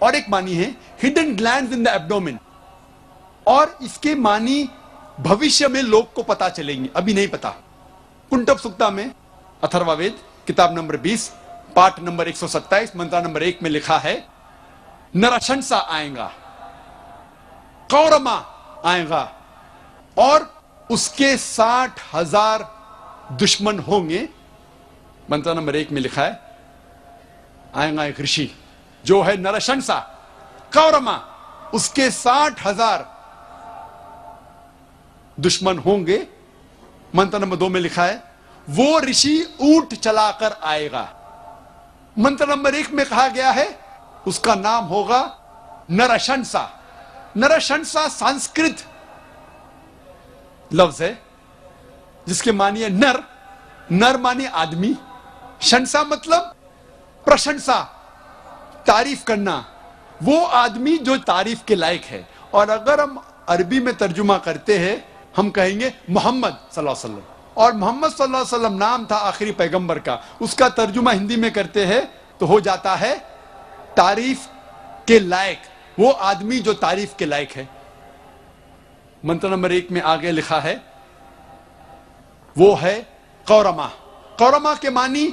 और एक मानी है hidden glands in the abdomen, और इसके मानी भविष्य में लोग को पता चलेंगे, अभी नहीं पता। कुंटप सुक्ता में अथर्ववेद किताब नंबर 20 पाठ नंबर 127 मंत्र नंबर 1 में लिखा है, नरशंसा आएगा, कौरमा आएगा और उसके 60,000 दुश्मन होंगे। मंत्र नंबर 1 में लिखा है, आएगा एक ऋषि जो है नरशंसा, कौरमा, उसके 60,000 दुश्मन होंगे। मंत्र नंबर 2 में लिखा है, वो ऋषि ऊंट चलाकर आएगा। मंत्र नंबर 1 में कहा गया है उसका नाम होगा नरशंसा। नरशंसा संस्कृत लफ्ज है जिसके मानिए नर, नर मानिए आदमी, शंसा मतलब प्रशंसा, तारीफ करना, वो आदमी जो तारीफ के लायक है। और अगर हम अरबी में तर्जुमा करते हैं हम कहेंगे मोहम्मद सल्लल्लाहु अलैहि वसल्लम, और मोहम्मद सल्लल्लाहु अलैहि वसल्लम नाम था आखिरी पैगंबर का, उसका तर्जुमा हिंदी में करते हैं तो हो जाता है तारीफ के लायक, वो आदमी जो तारीफ के लायक है। मंत्र नंबर 1 में आगे लिखा है, वो है कौरमा। कौरमा के मानी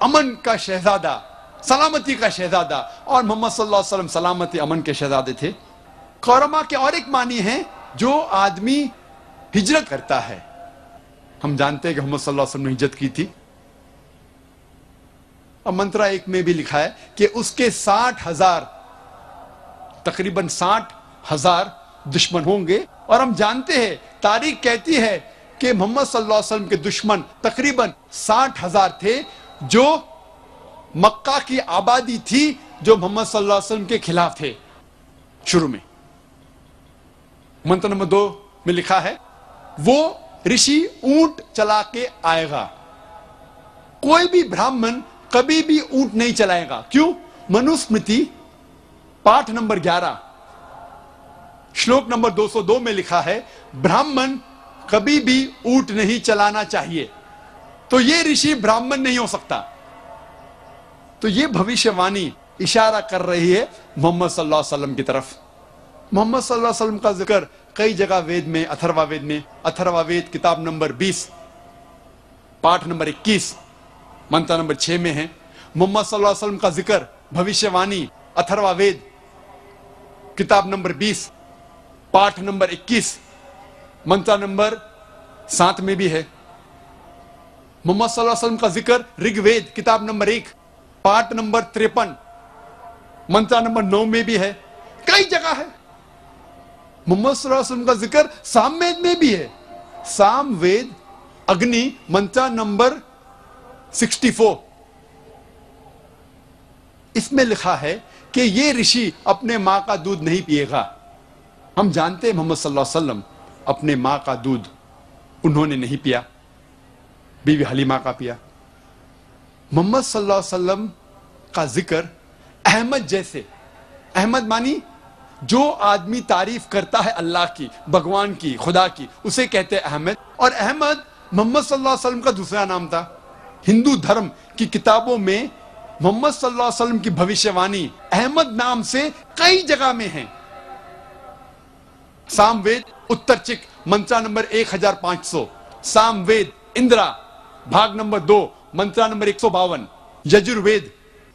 अमन का शहजादा, सलामती का शहजादा, और मोहम्मद सल्लल्लाहु अलैहि वसल्लम सलामती अमन के शहजादे थे। कौरमा के और एक मानी है जो आदमी हिजरत करता है। हम जानते हैं कि मोहम्मद सल्लल्लाहु अलैहि वसल्लम ने हिजरत की थी। और मंत्र 1 में भी लिखा है कि उसके 60,000 तकरीबन 60,000 दुश्मन होंगे। और हम जानते हैं, तारीख कहती है कि मोहम्मद सल्लल्लाहु अलैहि वसल्लम के दुश्मन तकरीबन 60,000 थे, जो मक्का की आबादी थी जो मोहम्मद सल्लल्लाहु अलैहि वसल्लम के खिलाफ थे शुरू में। मंत्र नंबर 2 में लिखा है, वो ऋषि ऊंट चला के आएगा। कोई भी ब्राह्मण कभी भी ऊंट नहीं चलाएगा। क्यों? मनुस्मृति पाठ नंबर 11 श्लोक नंबर 202 में लिखा है, ब्राह्मण कभी भी ऊंट नहीं चलाना चाहिए। तो ये ऋषि ब्राह्मण नहीं हो सकता। तो ये भविष्यवाणी इशारा कर रही है मोहम्मद सल्लल्लाहु अलैहि वसल्लम की तरफ। मोहम्मद सल्लल्लाहु अलैहि वसल्लम का जिक्र कई जगह वेद में, अथर्ववेद में, अथर्ववेद किताब नंबर 20 पाठ नंबर 21 मंत्र नंबर 6 में है। मोहम्मद सल्लल्लाहु अलैहि वसल्लम का जिक्र भविष्यवाणी अथर्ववेद किताब नंबर 20 पाठ नंबर 21 मंत्र नंबर 7 में भी है। मोहम्मद सल्लल्लाहु अलैहि वसल्लम का जिक्र ऋग्वेद किताब नंबर 1 पाठ नंबर 53 मंत्र नंबर 9 में भी है। कई जगह है। मोहम्मद सल्लल्लाहु अलैहि वसल्लम का जिक्र सामवेद में भी है। सामवेद अग्नि मंत्र नंबर 64, इसमें लिखा है कि ये ऋषि अपने मां का दूध नहीं पिएगा। हम जानते हैं मोहम्मद सल्लल्लाहु अलैहि वसल्लम अपने मां का दूध उन्होंने नहीं पिया, बीवी हलीमा का पिया। मोहम्मद सल्लल्लाहु अलैहि वसल्लम का जिक्र अहमद जैसे, अहमद मानी जो आदमी तारीफ करता है अल्लाह की, भगवान की, खुदा की, उसे कहते हैं अहमद। और अहमद मोहम्मद सल्लल्लाहु अलैहि वसल्लम का दूसरा नाम था। हिंदू धर्म की किताबों में मोहम्मद सल्लल्लाहु अलैहि वसल्लम की भविष्यवाणी अहमद नाम से कई जगह में है। सामवेद उत्तरचिक मंत्र नंबर 1500, सामवेद इंद्रा भाग नंबर 2 मंत्र नंबर 152, यजुर्वेद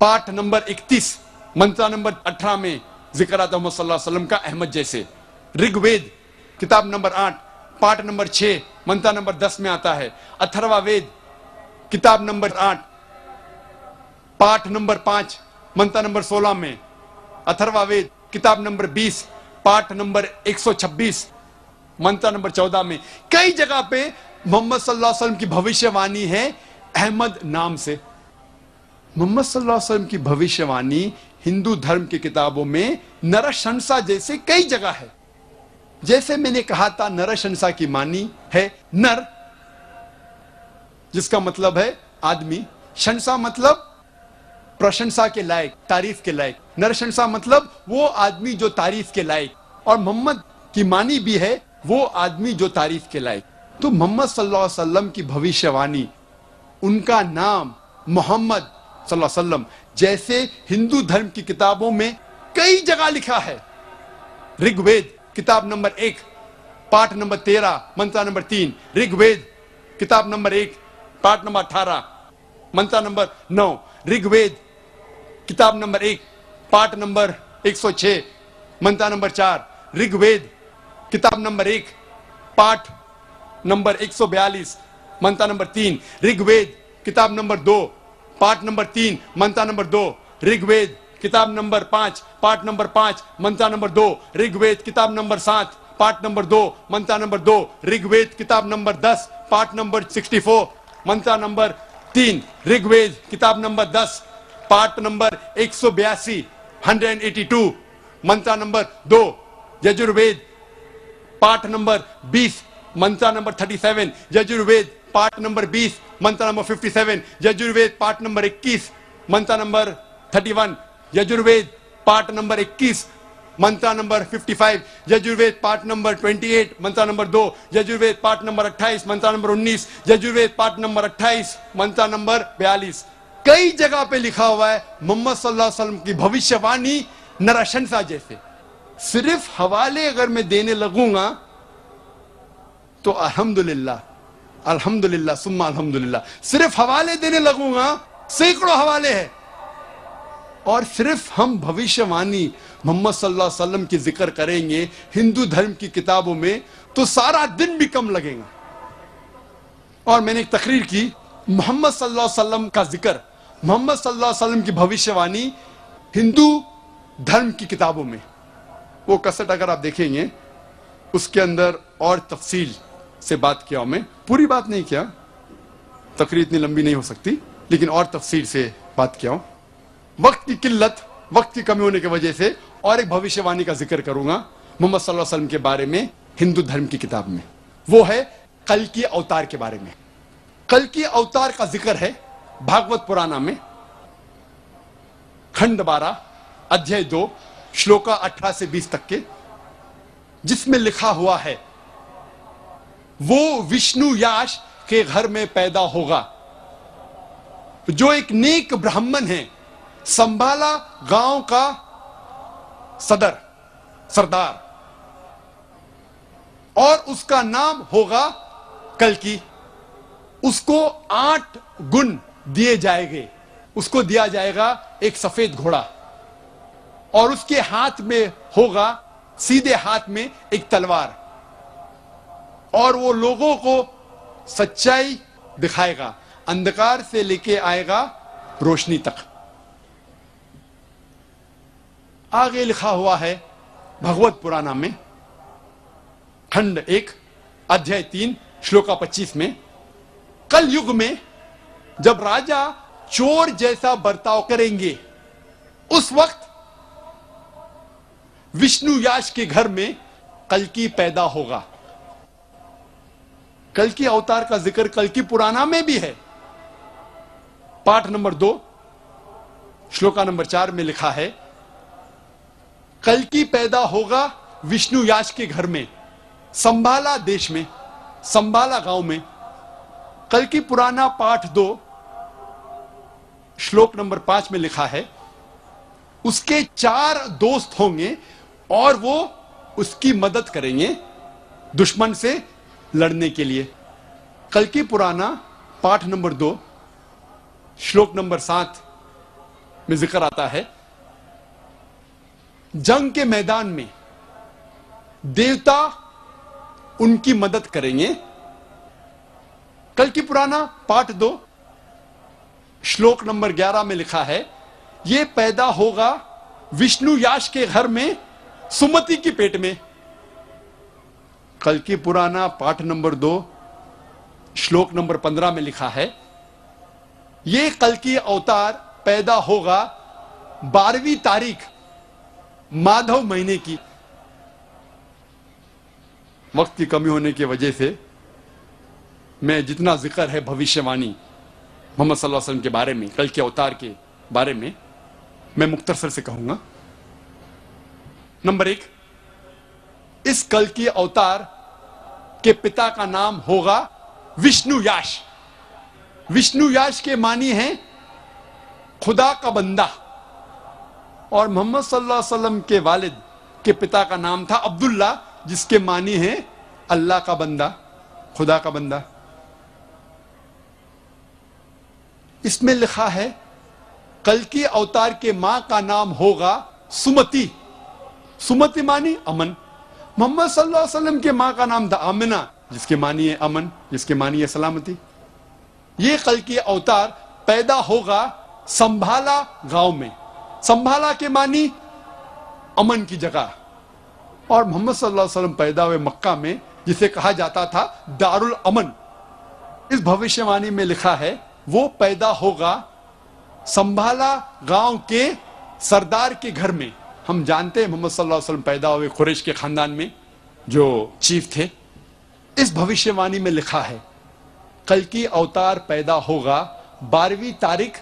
पाठ नंबर 31 मंत्र नंबर 18 में जिक्र आता है मोहम्मद सल्लल्लाहु अलैहि वसल्लम का अहमद जैसे। ऋग्वेद किताब नंबर 8 पाठ नंबर 6 मंत्र नंबर 10 में आता है। अथर्ववेद किताब नंबर 8 पाठ नंबर 5 मंत्र नंबर 16 में। अथर्ववेद किताब नंबर 20 पाठ नंबर 126 मंत्र नंबर 14 में। कई जगह पे मोहम्मद सल्लल्लाहु अलैहि वसल्लम की भविष्यवाणी है अहमद नाम से। मोहम्मद सल्लल्लाहु अलैहि वसल्लम की भविष्यवाणी हिंदू धर्म की किताबों में नरशंसा जैसे कई जगह है। जैसे मैंने कहा था, नरशंसा की मानी है नर, जिसका मतलब है आदमी। शंसा मतलब प्रशंसा के लायक, तारीफ के लायक। नरशंसा मतलब वो आदमी जो तारीफ के लायक। और मोहम्मद की मानी भी है वो आदमी जो तारीफ के लायक। तो मोहम्मद सल्लल्लाहु अलैहि वसल्लम की भविष्यवाणी, उनका नाम मोहम्मद सल्लल्लाहु अलैहि वसल्लम, जैसे हिंदू धर्म की किताबों में कई जगह लिखा है। ऋग्वेद किताब नंबर 1 पाठ नंबर 13 मंत्र नंबर 3, ऋग्वेद किताब नंबर 1 पाठ नंबर 18 मंत्र नंबर 9, ऋग्वेद किताब नंबर 1 पाठ नंबर 106 मंत्र नंबर 4, ऋग्वेद किताब नंबर 1 पाठ नंबर 142 मंत्र नंबर 3, ऋग्वेद किताब नंबर 2 पाठ नंबर 3 मंत्र नंबर 2, ऋग्वेद किताब नंबर 5 पाठ नंबर 5 मंत्र नंबर 2, ऋग्वेद किताब नंबर 7 पाठ नंबर 2 मंत्र नंबर 2, ऋग्वेद किताब नंबर 10 पाठ नंबर 64 मंत्र नंबर 3, ऋग्वेद किताब नंबर 10 पाठ नंबर 182 182 मंत्र नंबर 2, यजुर्वेद पाठ नंबर 20 मंत्र नंबर 37, यजुर्वेद पाठ नंबर 20 मंत्र नंबर 57, यजुर्वेद पाठ नंबर 21 मंत्र नंबर 31, यजुर्वेद पाठ नंबर 21 मंत्र नंबर 55, यजुर्वेद पाठ नंबर 28 मंत्र नंबर 2, यजुर्वेद पाठ नंबर 28 मंत्र नंबर 19, यजुर्वेद पाठ नंबर 28 मंत्र नंबर 42। कई जगह पे लिखा हुआ है मोहम्मद सल्लल्लाहु अलैहि वसल्लम की भविष्यवाणी नरशंसा जैसे। सिर्फ हवाले अगर मैं देने लगूंगा तो अल्हम्दुलिल्लाह अल्हम्दुलिल्लाह सुम्मा अल्हम्दुलिल्लाह, सिर्फ हवाले देने लगूंगा सैकड़ों हवाले हैं। और सिर्फ हम भविष्यवाणी मोहम्मद सल्लल्लाहु अलैहि वसल्लम की जिक्र करेंगे हिंदू धर्म की किताबों में तो सारा दिन भी कम लगेगा। और मैंने एक तकरीर की मोहम्मद सल्लल्लाहु अलैहि वसल्लम का जिक्र, मोहम्मद सल्लल्लाहु अलैहि वसल्लम की भविष्यवाणी हिंदू धर्म की किताबों में, वो कसट अगर आप देखेंगे उसके अंदर और तफसील से बात किया। मैं पूरी बात नहीं किया, तकरीर इतनी लंबी नहीं हो सकती, लेकिन और तफसील से बात किया हूं। वक्त की किल्लत, वक्त की कमी होने की वजह से और एक भविष्यवाणी का जिक्र करूंगा मोहम्मद सल्लल्लाहु अलैहि वसल्लम के बारे में हिंदू धर्म की किताब में। वो है कल की अवतार के बारे में। कल की अवतार का जिक्र है भागवत पुराण में खंड 12 अध्याय 2 श्लोका 18 से 20 तक के, जिसमें लिखा हुआ है वो विष्णु याश के घर में पैदा होगा जो एक नेक ब्राह्मण है, संभाला गांव का सरदार, और उसका नाम होगा कल्कि। उसको 8 गुण दिए जाएंगे। उसको दिया जाएगा एक सफेद घोड़ा और उसके हाथ में होगा, सीधे हाथ में एक तलवार, और वो लोगों को सच्चाई दिखाएगा, अंधकार से लेके आएगा रोशनी तक। आगे लिखा हुआ है भगवत पुराण में खंड 1 अध्याय 3 श्लोका 25 में, कल युग में जब राजा चोर जैसा बर्ताव करेंगे उस वक्त विष्णु याश के घर में कल्कि पैदा होगा। कल्कि अवतार का जिक्र कल्कि पुराना में भी है। पाठ नंबर 2 श्लोका नंबर 4 में लिखा है कल्कि पैदा होगा विष्णु याश के घर में, संभाला देश में, संभाला गांव में। कल्कि पुराना पाठ 2 श्लोक नंबर 5 में लिखा है उसके 4 दोस्त होंगे और वो उसकी मदद करेंगे दुश्मन से लड़ने के लिए। कल्कि पुराना पाठ नंबर 2 श्लोक नंबर 7 में जिक्र आता है जंग के मैदान में देवता उनकी मदद करेंगे। कल्कि पुराना पाठ 2 श्लोक नंबर 11 में लिखा है यह पैदा होगा विष्णु याश के घर में सुमति की पेट में। कल्कि पुराना पाठ नंबर 2 श्लोक नंबर 15 में लिखा है यह कल्कि अवतार पैदा होगा 12वीं तारीख माधव महीने की। वक्त की कमी होने की वजह से मैं जितना जिक्र है भविष्यवाणी मोहम्मद सल्लल्लाहु अलैहि वसल्लम के बारे में, कल के अवतार के बारे में, मैं मुख्तसर से कहूंगा। नंबर 1, इस कल के अवतार के पिता का नाम होगा विष्णु याश। विष्णु याश के मानी हैं खुदा का बंदा। और मोहम्मद सल्लल्लाहु अलैहि वसल्लम के वालिद के पिता का नाम था अब्दुल्ला, जिसके मानी है अल्लाह का बंदा, खुदा का बंदा। इसमें लिखा है कल की अवतार के मां का नाम होगा सुमति। सुमति मानी अमन। मोहम्मद सल्लल्लाहु अलैहि वसल्लम के मां का नाम था आमिना, जिसके मानी है अमन, जिसके मानी है सलामती। ये कल की अवतार पैदा होगा संभाला गांव में। संभाला के मानी अमन की जगह। और मोहम्मद सल्लल्लाहु अलैहि वसल्लम पैदा हुए मक्का में, जिसे कहा जाता था दारुल अमन। इस भविष्यवाणी में लिखा है वो पैदा होगा संभाला गांव के सरदार के घर में। हम जानते हैं मोहम्मद सल्लल्लाहु अलैहि वसल्लम पैदा हुए कुरैश के खानदान में, जो चीफ थे। इस भविष्यवाणी में लिखा है कल की अवतार पैदा होगा 12वीं तारीख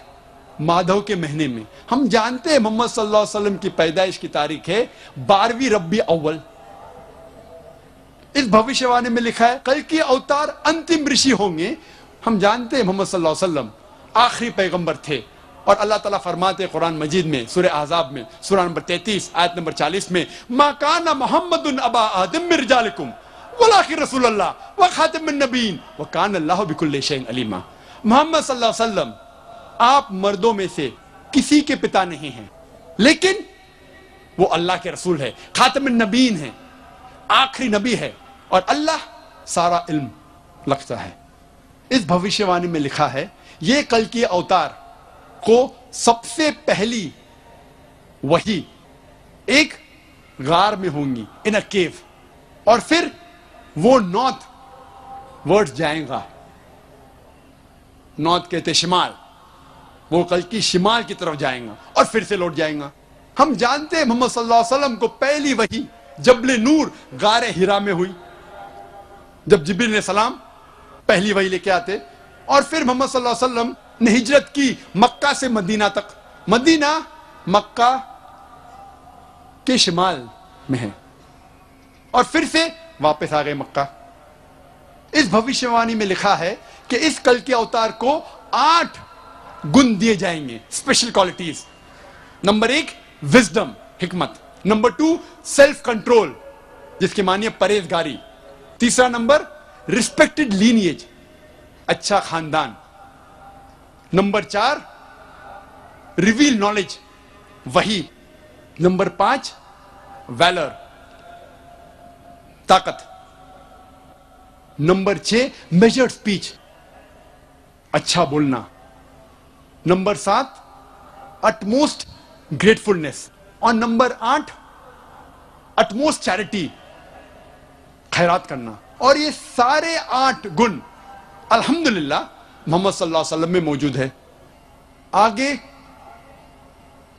माधव के महीने में। हम जानते हैं मोहम्मद सल्लल्लाहु अलैहि वसल्लम की पैदाइश की तारीख है 12वीं रब्बी अव्वल। इस भविष्यवाणी में लिखा है कल की अवतार अंतिम ऋषि होंगे। हम जानते हैं मोहम्मद सल्लल्लाहु अलैहि वसल्लम आखिरी पैगंबर थे। और अल्लाह ताला फरमाते हैं कुरान मजीद में सूरह अहज़ाब में सूरह नंबर 33 आयत नंबर 40 में, मा काना मुहम्मदुन अबा आदम मिन रिजालिकुम वलाकिन रसूलुल्लाह व खातिमुन नबीन व काना अल्लाहु बिकुल्लि शैइन अलीमा। मोहम्मद सल्लल्लाहु अलैहि वसल्लम आप मर्दों में से किसी के पिता नहीं हैं, लेकिन वो अल्लाह के रसूल है, खातिमुन नबीन है, आखिरी नबी है, और अल्लाह सारा इल्म रखता है। इस भविष्यवाणी में लिखा है ये कल की अवतार को सबसे पहली वही एक गार में होंगी, इन अ केव, और फिर वो नॉर्थ वर्ड जाएगा। नॉर्थ कहते शिमाल, वो कल की शिमाल की तरफ जाएगा और फिर से लौट जाएगा। हम जानते हैं मोहम्मद सल्लल्लाहु अलैहि वसल्लम को पहली वही जबले नूर गारे हिरा में हुई, जब जिब्रील ने सलाम पहली वही लेके आते। और फिर मोहम्मद सल्लल्लाहु अलैहि वसल्लम ने हिजरत की मक्का से मदीना तक। मदीना मक्का के शिमाल में है, और फिर से वापस आ गए मक्का। इस भविष्यवाणी में लिखा है कि इस कल के अवतार को 8 गुण दिए जाएंगे, स्पेशल क्वालिटीज। नंबर 1 विजडम, हिकमत। नंबर 2 सेल्फ कंट्रोल, जिसके मानिए परहेजगारी। तीसरा नंबर रिस्पेक्टेड लीनिएज, अच्छा खानदान। नंबर 4 रिवील नॉलेज, वही। नंबर 5 वैलर, ताकत। नंबर 6 मेजर्ड स्पीच, अच्छा बोलना। नंबर 7 अटमोस्ट ग्रेटफुलनेस, और नंबर 8 अटमोस्ट चैरिटी, खैरात करना। और ये सारे 8 गुण अल्हम्दुलिल्लाह मोहम्मद सल्लल्लाहु अलैहि वसल्लम में मौजूद है। आगे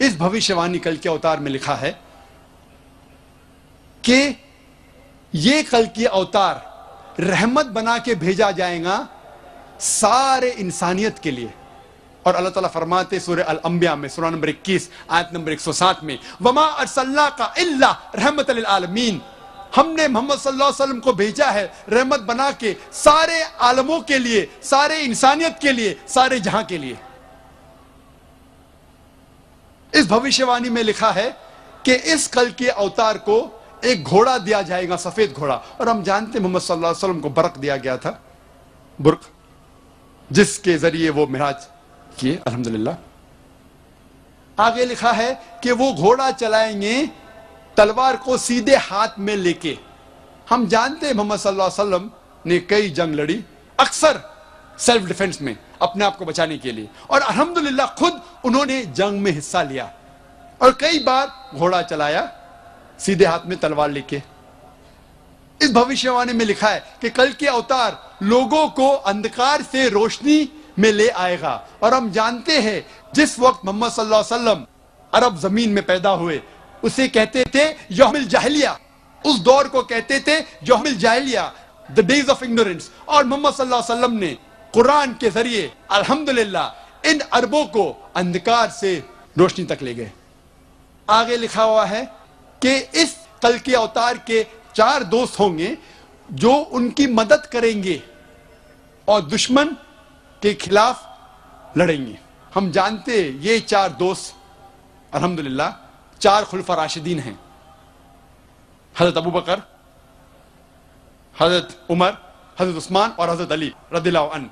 इस भविष्यवाणी कल के अवतार में लिखा है कि ये कल की अवतार रहमत बना के भेजा जाएगा सारे इंसानियत के लिए। और अल्लाह ताला फरमाते सूरह अल अंबिया में सूरह नंबर 21 आयत नंबर 107 में, वमा अरसलनाका इल्ला रहमतल लिल आलमीन, हमने मोहम्मद सल्लल्लाहु अलैहि वसल्लम को भेजा है रहमत बना के सारे आलमों के लिए, सारे इंसानियत के लिए, सारे जहां के लिए। इस भविष्यवाणी में लिखा है कि इस कल के अवतार को एक घोड़ा दिया जाएगा, सफेद घोड़ा। और हम जानते हैं मोहम्मद सल्लल्लाहु अलैहि वसल्लम को बरक दिया गया था, बुर्क, जिसके जरिए वो मिराज किए अल्हम्दुलिल्लाह। आगे लिखा है कि वो घोड़ा चलाएंगे तलवार को सीधे हाथ में लेके। हम जानते हैं मोहम्मद सल्लल्लाहु अलैहि वसल्लम ने कई जंग लड़ी, अक्सर सेल्फ डिफेंस में, अपने आप को बचाने के लिए। और अल्हम्दुलिल्लाह खुद उन्होंने जंग में हिस्सा लिया और कई बार घोड़ा चलाया सीधे हाथ में तलवार लेके। इस भविष्यवाणी में लिखा है कि कल के अवतार लोगों को अंधकार से रोशनी में ले आएगा। और हम जानते हैं जिस वक्त मोहम्मद सल्लल्लाहु अलैहि वसल्लम अरब जमीन में पैदा हुए उसे कहते थे यौमिल जाहिलिया, उस दौर को कहते थे यौमिल जाहिलिया, द डेज ऑफ इग्नोरेंस। और मोहम्मद सल्लल्लाहु अलैहि वसल्लम ने कुरान के जरिए अल्हम्दुलिल्लाह इन अरबों को अंधकार से रोशनी तक ले गए। आगे लिखा हुआ है कि इस कल के अवतार के 4 दोस्त होंगे जो उनकी मदद करेंगे और दुश्मन के खिलाफ लड़ेंगे। हम जानते हैं ये 4 दोस्त अल्हम्दुलिल्लाह 4 खुलफा राशिदीन हैं, हजरत अबू बकर, हजरत उमर, हजरत उस्मान और हजरत अली रदियल्लाहु अन्हु।